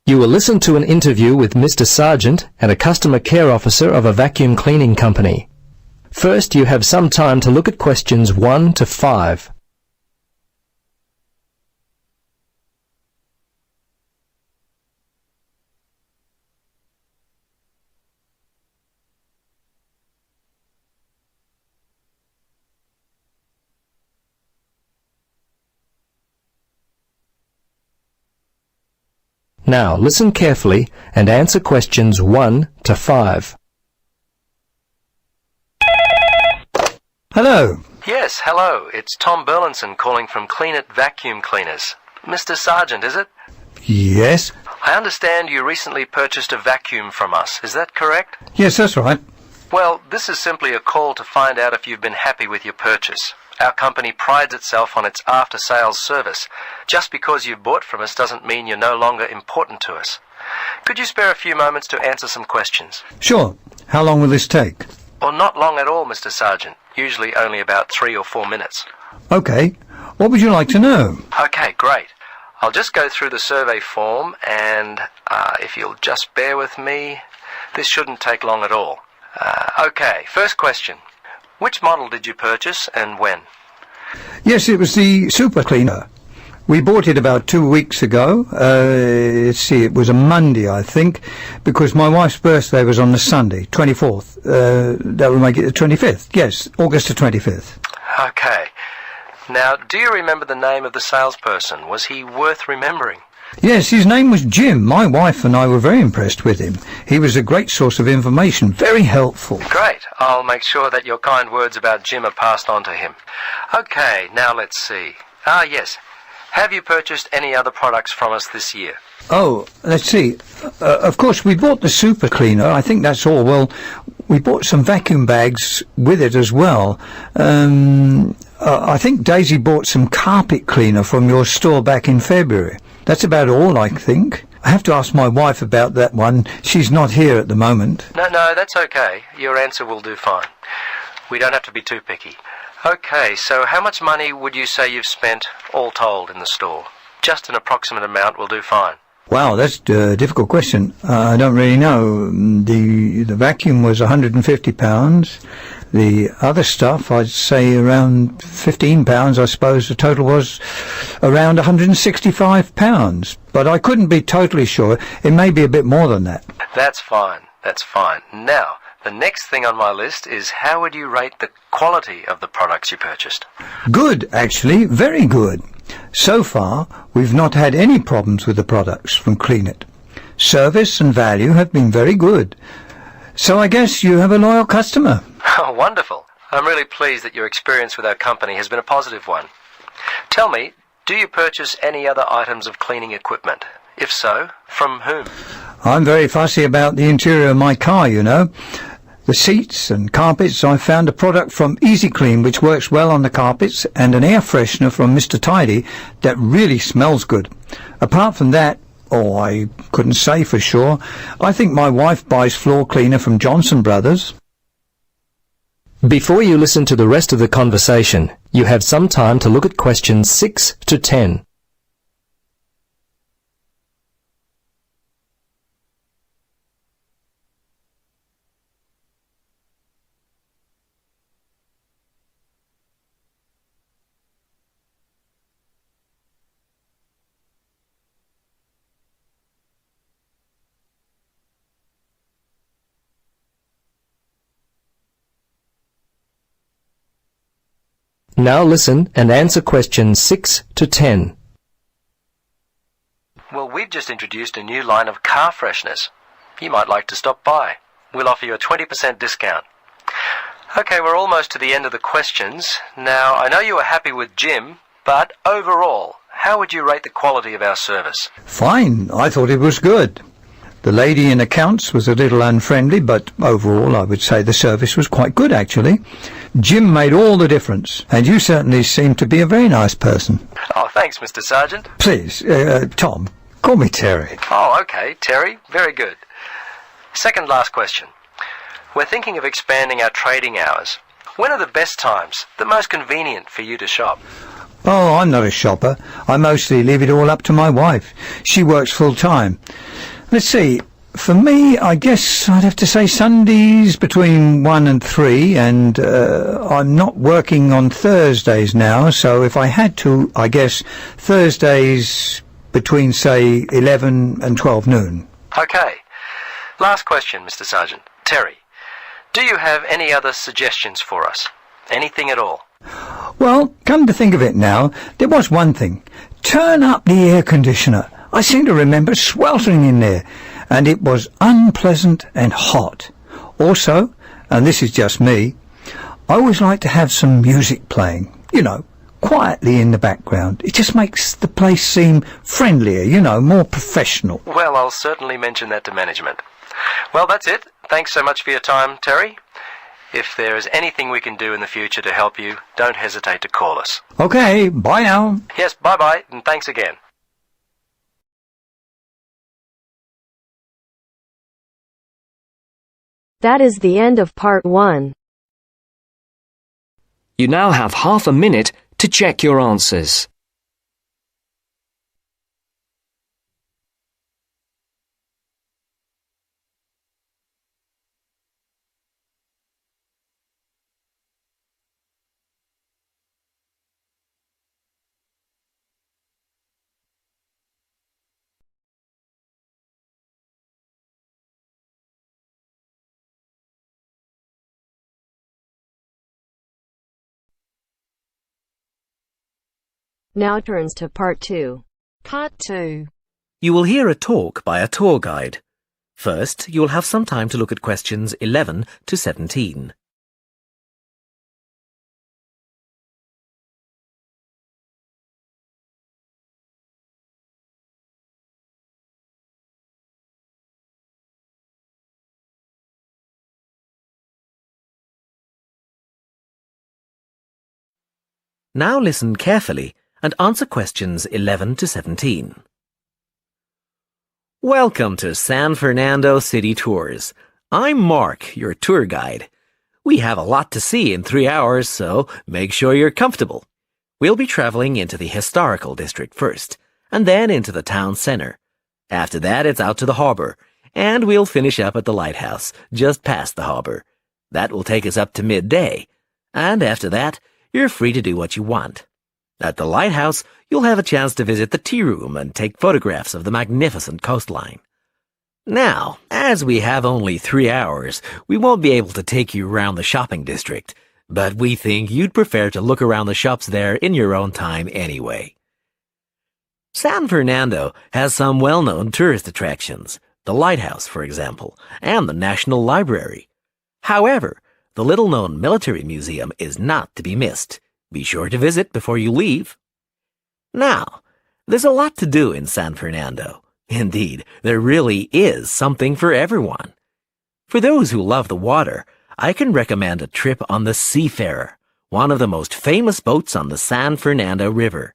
You will listen to an interview with Mr. Sargent and a customer care officer of a vacuum cleaning company. First, you have some time to look at questions 1 to 5. Now, listen carefully and answer questions 1 to 5. Hello. Yes, hello. It's Tom Burlinson calling from Clean It Vacuum Cleaners. Mr. Sargent, is it? Yes. I understand you recently purchased a vacuum from us. Is that correct? Yes, that's right. Well, this is simply a call to find out if you've been happy with your purchase. Our company prides itself on its after-sales service. Just because you've bought from us doesn't mean you're no longer important to us. Could you spare a few moments to answer some questions? Sure. How long will this take? Well, not long at all, Mr. Sargent. Usually only about 3 or 4 minutes. Okay. What would you like to know? Okay, great. I'll just go through the survey form and, if you'll just bear with me, this shouldn't take long at all. Okay, first question. Which model did you purchase and when? Yes, it was the Super Cleaner. We bought it about 2 weeks ago. Let's see, it was a Monday, I think, because my wife's birthday was on the Sunday, 24th. That would make it the 25th. Yes, August the 25th. Okay. Now, do you remember the name of the salesperson? Was he worth remembering? Yes, his name was Jim. My wife and I were very impressed with him. He was a great source of information, very helpful. Great. I'll make sure that your kind words about Jim are passed on to him. Okay, now let's see. Yes. Have you purchased any other products from us this year? Oh, let's see. Of course, we bought the Super Cleaner. I think that's all. Well, we bought some vacuum bags with it as well. I think Daisy bought some carpet cleaner from your store back in February. That's about all, I think. I have to ask my wife about that one. She's not here at the moment. No, that's okay. Your answer will do fine. We don't have to be too picky. Okay, so how much money would you say you've spent, all told, in the store? Just an approximate amount will do fine. Wow, that's a difficult question. I don't really know. The vacuum was £150. The other stuff, I'd say around £15, I suppose. The total was around £165. But I couldn't be totally sure. It may be a bit more than that. That's fine. Now, the next thing on my list is how would you rate the quality of the products you purchased? Good, actually. Very good. So far, we've not had any problems with the products from Clean It. Service and value have been very good. So I guess you have a loyal customer. Oh, wonderful. I'm really pleased that your experience with our company has been a positive one. Tell me, do you purchase any other items of cleaning equipment? If so, from whom? I'm very fussy about the interior of my car, you know. The seats and carpets, I found a product from Easy Clean which works well on the carpets, and an air freshener from Mr. Tidy that really smells good. Apart from that, I couldn't say for sure. I think my wife buys floor cleaner from Johnson Brothers. Before you listen to the rest of the conversation, you have some time to look at questions 6 to 10. Now listen and answer questions 6 to 10. Well, we've just introduced a new line of car fresheners. You might like to stop by. We'll offer you a 20% discount. Okay, we're almost to the end of the questions. Now, I know you were happy with Jim, but overall, how would you rate the quality of our service? Fine. I thought it was good. The lady in accounts was a little unfriendly, but overall I would say the service was quite good, actually. Jim made all the difference, and you certainly seem to be a very nice person. Oh, thanks, Mr. Sargent. Please, Tom, call me Terry. Oh, okay, Terry. Very good. Second last question. We're thinking of expanding our trading hours. When are the best times, the most convenient for you to shop? Oh, I'm not a shopper. I mostly leave it all up to my wife. She works full-time. Let's see. For me, I guess I'd have to say Sundays between 1 and 3, and I'm not working on Thursdays now, so if I had to, I guess Thursdays between, say, 11 and 12 noon. Okay. Last question, Mr. Sergeant. Terry, do you have any other suggestions for us? Anything at all? Well, come to think of it now, there was one thing. Turn up the air conditioner. I seem to remember sweltering in there, and it was unpleasant and hot. Also, and this is just me, I always like to have some music playing, quietly in the background. It just makes the place seem friendlier, more professional. Well, I'll certainly mention that to management. Well, that's it. Thanks so much for your time, Terry. If there is anything we can do in the future to help you, don't hesitate to call us. Okay, bye now. Yes, bye-bye, and thanks again. That is the end of part 1. You now have half a minute to check your answers. Now turns to part 2. Part 2. You will hear a talk by a tour guide. First, you will have some time to look at questions 11 to 17. Now listen carefully and answer questions 11 to 17. Welcome to San Fernando City Tours. I'm Mark, your tour guide. We have a lot to see in 3 hours, so make sure you're comfortable. We'll be traveling into the historical district first, and then into the town center. After that, it's out to the harbor, and we'll finish up at the lighthouse, just past the harbor. That will take us up to midday, and after that, you're free to do what you want. At the lighthouse, you'll have a chance to visit the tea room and take photographs of the magnificent coastline. Now, as we have only 3 hours, we won't be able to take you around the shopping district, but we think you'd prefer to look around the shops there in your own time anyway. San Fernando has some well-known tourist attractions, the lighthouse, for example, and the National Library. However, the little-known military museum is not to be missed. Be sure to visit before you leave. Now, there's a lot to do in San Fernando. Indeed, there really is something for everyone. For those who love the water, I can recommend a trip on the Seafarer, one of the most famous boats on the San Fernando River.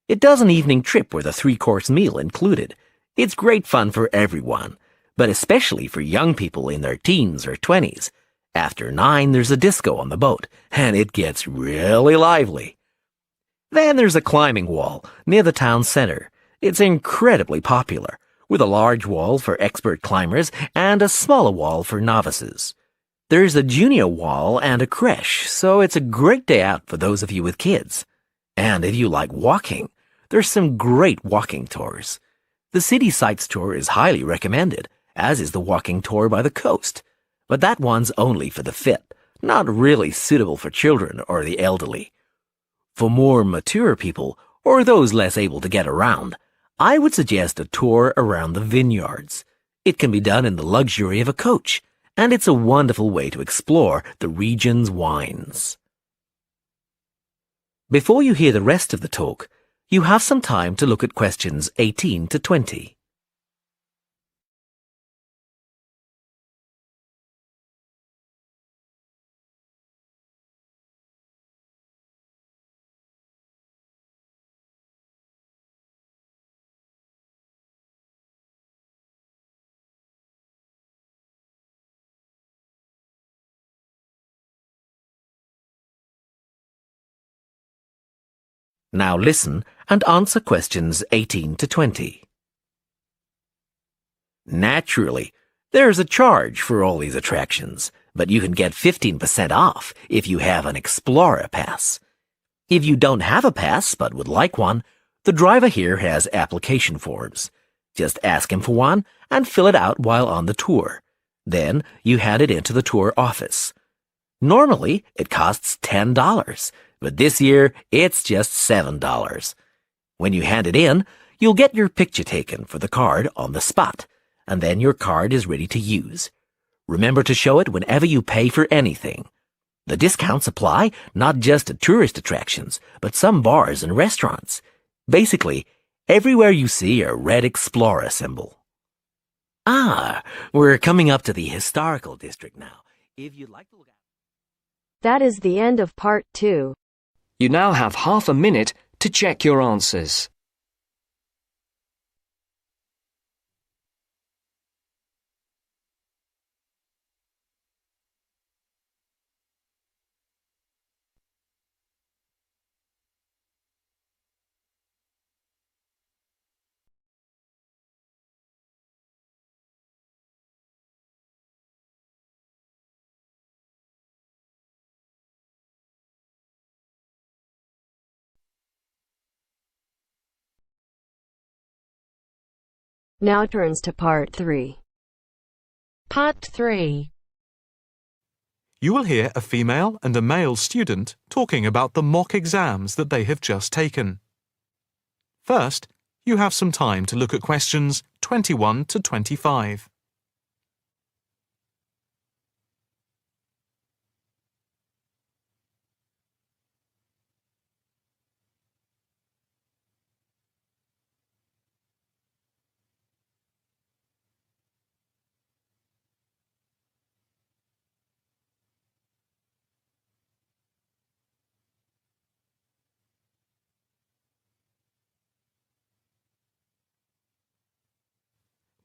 It does an evening trip with a 3-course meal included. It's great fun for everyone, but especially for young people in their teens or 20s. After 9, there's a disco on the boat, and it gets really lively. Then there's a climbing wall near the town center. It's incredibly popular, with a large wall for expert climbers and a smaller wall for novices. There's a junior wall and a creche, so it's a great day out for those of you with kids. And if you like walking, there's some great walking tours. The City Sights tour is highly recommended, as is the walking tour by the coast. But that one's only for the fit, not really suitable for children or the elderly. For more mature people, or those less able to get around, I would suggest a tour around the vineyards. It can be done in the luxury of a coach, and it's a wonderful way to explore the region's wines. Before you hear the rest of the talk, you have some time to look at questions 18 to 20. Now listen and answer questions 18 to 20. Naturally, there's a charge for all these attractions, but you can get 15% off if you have an Explorer Pass. If you don't have a pass but would like one, the driver here has application forms. Just ask him for one and fill it out while on the tour. Then you hand it into the tour office. Normally, it costs $10, but this year it's just $7. When you hand it in, you'll get your picture taken for the card on the spot, and then your card is ready to use. Remember to show it whenever you pay for anything. The discounts apply not just to tourist attractions, but some bars and restaurants. Basically, everywhere you see a red Explorer symbol. We're coming up to the historical district now. If you'd like to look at... That is the end of part 2. You now have half a minute to check your answers. Now turns to part 3. Part 3. You will hear a female and a male student talking about the mock exams that they have just taken. First, you have some time to look at questions 21 to 25.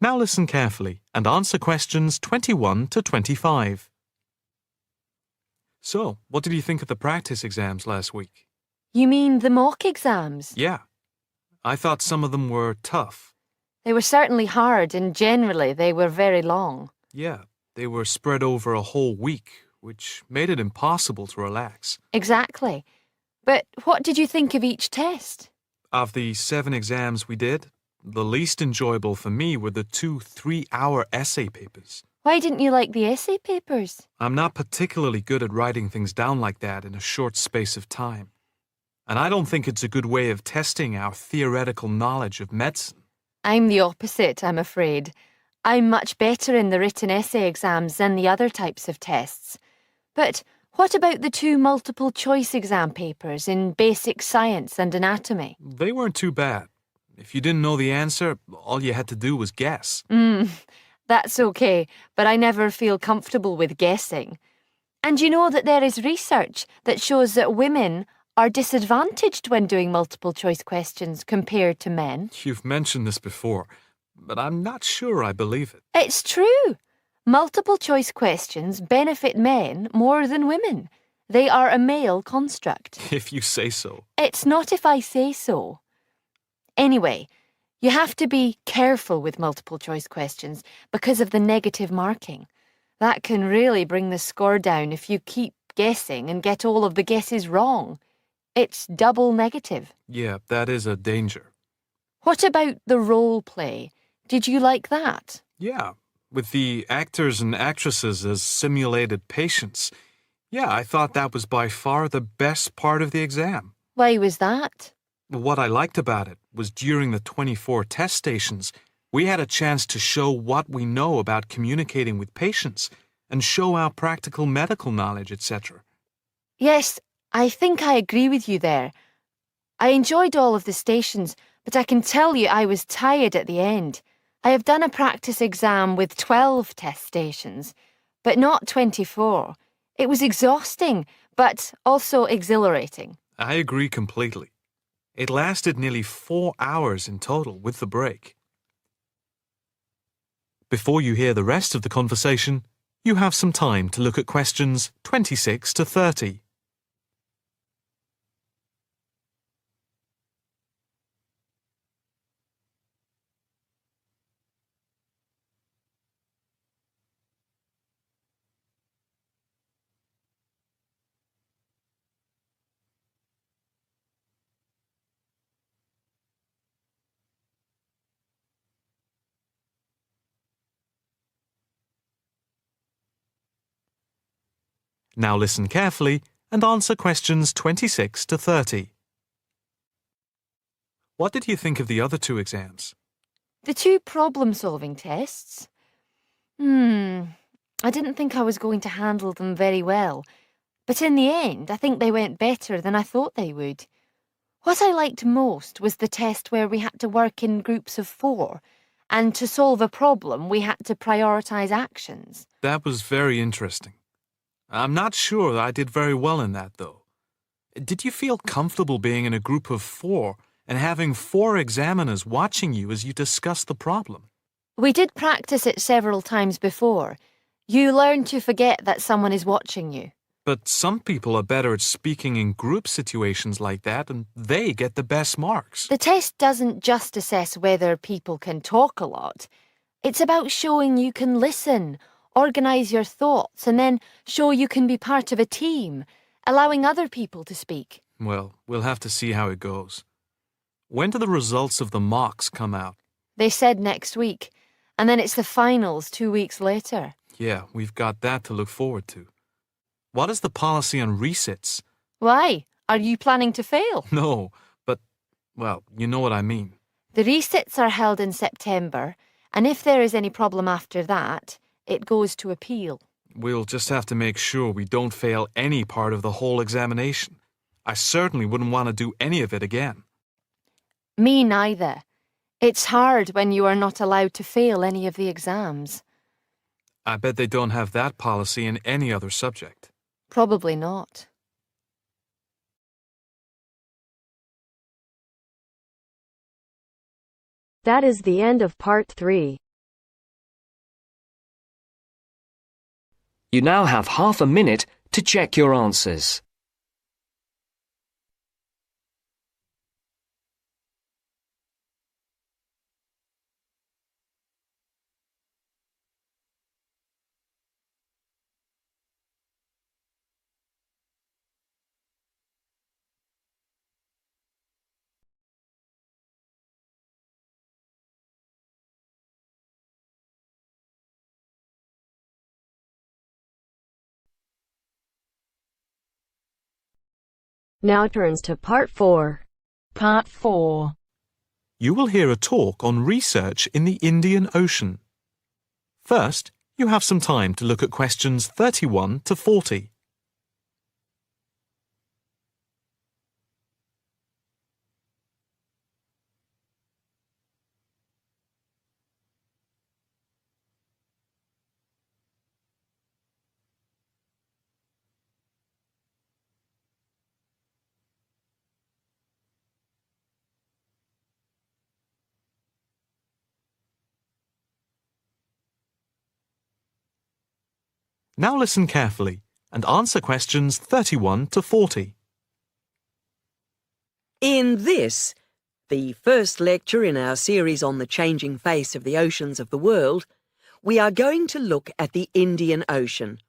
Now listen carefully and answer questions 21 to 25. So, what did you think of the practice exams last week? You mean the mock exams? Yeah. I thought some of them were tough. They were certainly hard and generally they were very long. Yeah, they were spread over a whole week, which made it impossible to relax. Exactly. But what did you think of each test? Of the 7 exams we did, the least enjoyable for me were the 2 3-hour essay papers. Why didn't you like the essay papers? I'm not particularly good at writing things down like that in a short space of time. And I don't think it's a good way of testing our theoretical knowledge of medicine. I'm the opposite, I'm afraid. I'm much better in the written essay exams than the other types of tests. But what about the 2 multiple-choice exam papers in basic science and anatomy? They weren't too bad. If you didn't know the answer, all you had to do was guess. That's okay, but I never feel comfortable with guessing. And you know that there is research that shows that women are disadvantaged when doing multiple-choice questions compared to men. You've mentioned this before, but I'm not sure I believe it. It's true. Multiple-choice questions benefit men more than women. They are a male construct. If you say so. It's not if I say so. Anyway, you have to be careful with multiple-choice questions because of the negative marking. That can really bring the score down if you keep guessing and get all of the guesses wrong. It's double negative. Yeah, that is a danger. What about the role play? Did you like that? Yeah, with the actors and actresses as simulated patients. Yeah, I thought that was by far the best part of the exam. Why was that? What I liked about it was during the 24 test stations, we had a chance to show what we know about communicating with patients and show our practical medical knowledge, etc. Yes, I think I agree with you there. I enjoyed all of the stations, but I can tell you I was tired at the end. I have done a practice exam with 12 test stations, but not 24. It was exhausting, but also exhilarating. I agree completely. It lasted nearly 4 hours in total with the break. Before you hear the rest of the conversation, you have some time to look at questions 26 to 30. Now listen carefully and answer questions 26 to 30. What did you think of the other two exams? The two problem-solving tests? I didn't think I was going to handle them very well, but in the end, I think they went better than I thought they would. What I liked most was the test where we had to work in groups of 4, and to solve a problem, we had to prioritise actions. That was very interesting. I'm not sure that I did very well in that, though. Did you feel comfortable being in a group of 4 and having 4 examiners watching you as you discussed the problem? We did practice it several times before. You learn to forget that someone is watching you. But some people are better at speaking in group situations like that, and they get the best marks. The test doesn't just assess whether people can talk a lot. It's about showing you can listen, organise your thoughts, and then show you can be part of a team, allowing other people to speak. Well, we'll have to see how it goes. When do the results of the mocks come out? They said next week, and then it's the finals 2 weeks later. Yeah, we've got that to look forward to. What is the policy on resits? Why? Are you planning to fail? No, but, well, you know what I mean. The resits are held in September, and if there is any problem after that, it goes to appeal. We'll just have to make sure we don't fail any part of the whole examination. I certainly wouldn't want to do any of it again. Me neither. It's hard when you are not allowed to fail any of the exams. I bet they don't have that policy in any other subject. Probably not. That is the end of part 3. You now have half a minute to check your answers. Now turns to part 4. Part 4. You will hear a talk on research in the Indian Ocean. First, you have some time to look at questions 31 to 40. Now listen carefully and answer questions 31 to 40. In this, the first lecture in our series on the changing face of the oceans of the world, we are going to look at the Indian Ocean,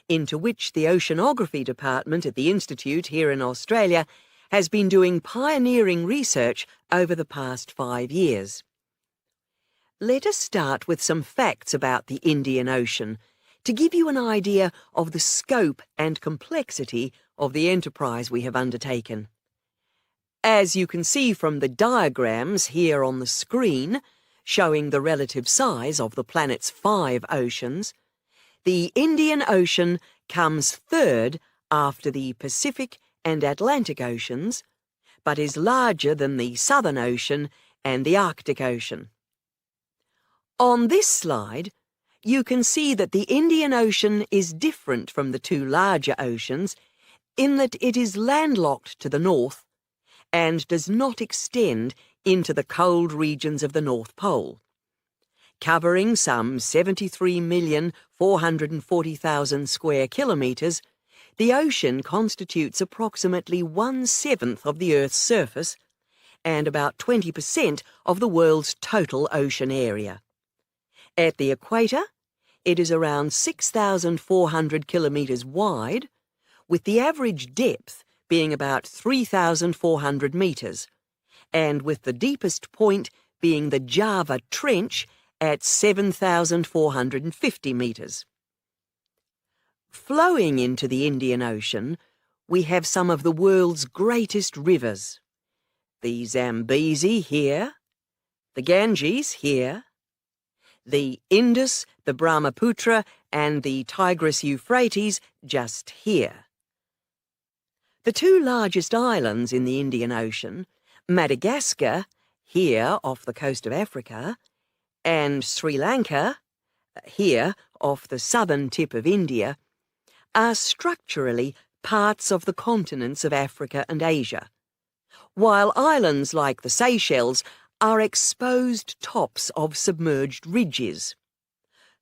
into which the Oceanography Department at the Institute here in Australia has been doing pioneering research over the past 5 years. Let us start with some facts about the Indian Ocean, to give you an idea of the scope and complexity of the enterprise we have undertaken. As you can see from the diagrams here on the screen, showing the relative size of the planet's 5 oceans, the Indian Ocean comes third after the Pacific and Atlantic Oceans, but is larger than the Southern Ocean and the Arctic Ocean. On this slide, you can see that the Indian Ocean is different from the 2 larger oceans in that it is landlocked to the north and does not extend into the cold regions of the North Pole. Covering some 73,440,000 square kilometres, the ocean constitutes approximately 1/7 of the Earth's surface and about 20% of the world's total ocean area. At the equator, it is around 6,400 kilometres wide, with the average depth being about 3,400 metres, and with the deepest point being the Java Trench at 7,450 metres. Flowing into the Indian Ocean, we have some of the world's greatest rivers. The Zambezi here, the Ganges here, the Indus, the Brahmaputra, and the Tigris-Euphrates just here. The two largest islands in the Indian Ocean, Madagascar, here off the coast of Africa, and Sri Lanka, here off the southern tip of India, are structurally parts of the continents of Africa and Asia, while islands like the Seychelles are exposed tops of submerged ridges.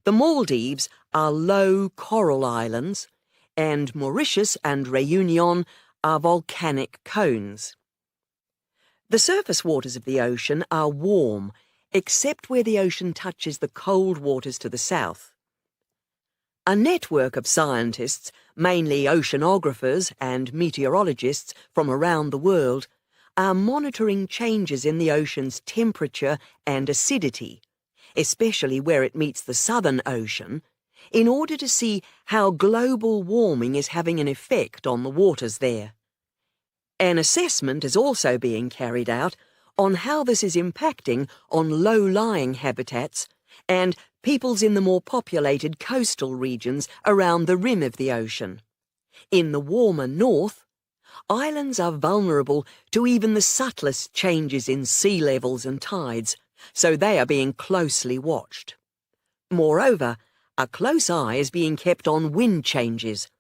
The Maldives are low coral islands, and Mauritius and Réunion are volcanic cones. The surface waters of the ocean are warm, except where the ocean touches the cold waters to the south. A network of scientists, mainly oceanographers and meteorologists from around the world, are monitoring changes in the ocean's temperature and acidity, especially where it meets the Southern Ocean, in order to see how global warming is having an effect on the waters there. An assessment is also being carried out on how this is impacting on low-lying habitats and peoples in the more populated coastal regions around the rim of the ocean. In the warmer north, islands are vulnerable to even the subtlest changes in sea levels and tides, so they are being closely watched. Moreover, a close eye is being kept on wind changes,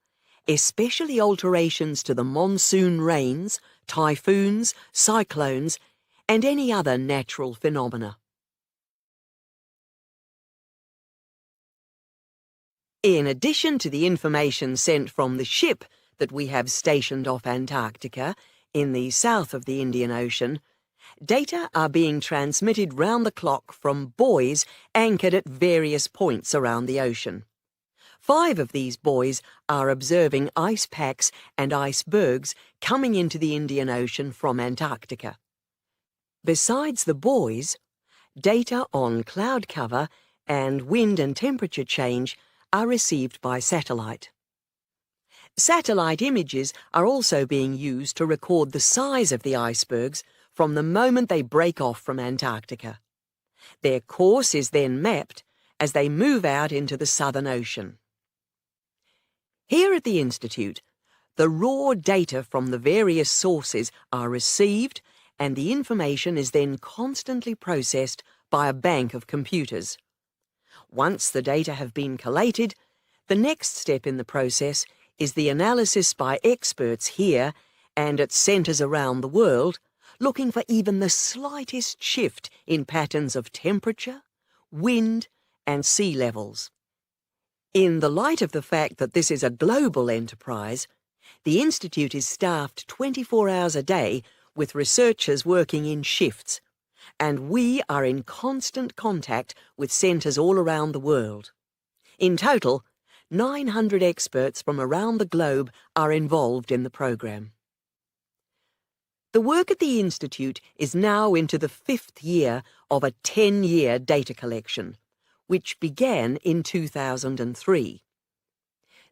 especially alterations to the monsoon rains, typhoons, cyclones, and any other natural phenomena. In addition to the information sent from the ship that we have stationed off Antarctica, in the south of the Indian Ocean, data are being transmitted round the clock from buoys anchored at various points around the ocean. 5 of these buoys are observing ice packs and icebergs coming into the Indian Ocean from Antarctica. Besides the buoys, data on cloud cover and wind and temperature change are received by satellite. Satellite images are also being used to record the size of the icebergs from the moment they break off from Antarctica. Their course is then mapped as they move out into the Southern Ocean. Here at the Institute, the raw data from the various sources are received and the information is then constantly processed by a bank of computers. Once the data have been collated, the next step in the process is the analysis by experts here and at centres around the world, looking for even the slightest shift in patterns of temperature, wind, and sea levels. In the light of the fact that this is a global enterprise, the Institute is staffed 24 hours a day with researchers working in shifts, and we are in constant contact with centres all around the world. In total, 900 experts from around the globe are involved in the programme. The work at the Institute is now into the 5th year of a 10-year data collection, which began in 2003.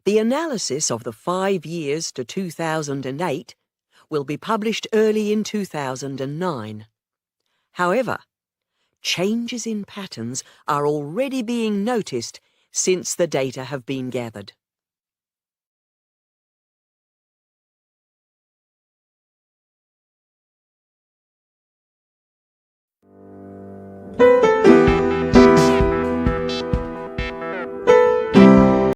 The analysis of the 5 years to 2008 will be published early in 2009. However, changes in patterns are already being noticed since the data have been gathered.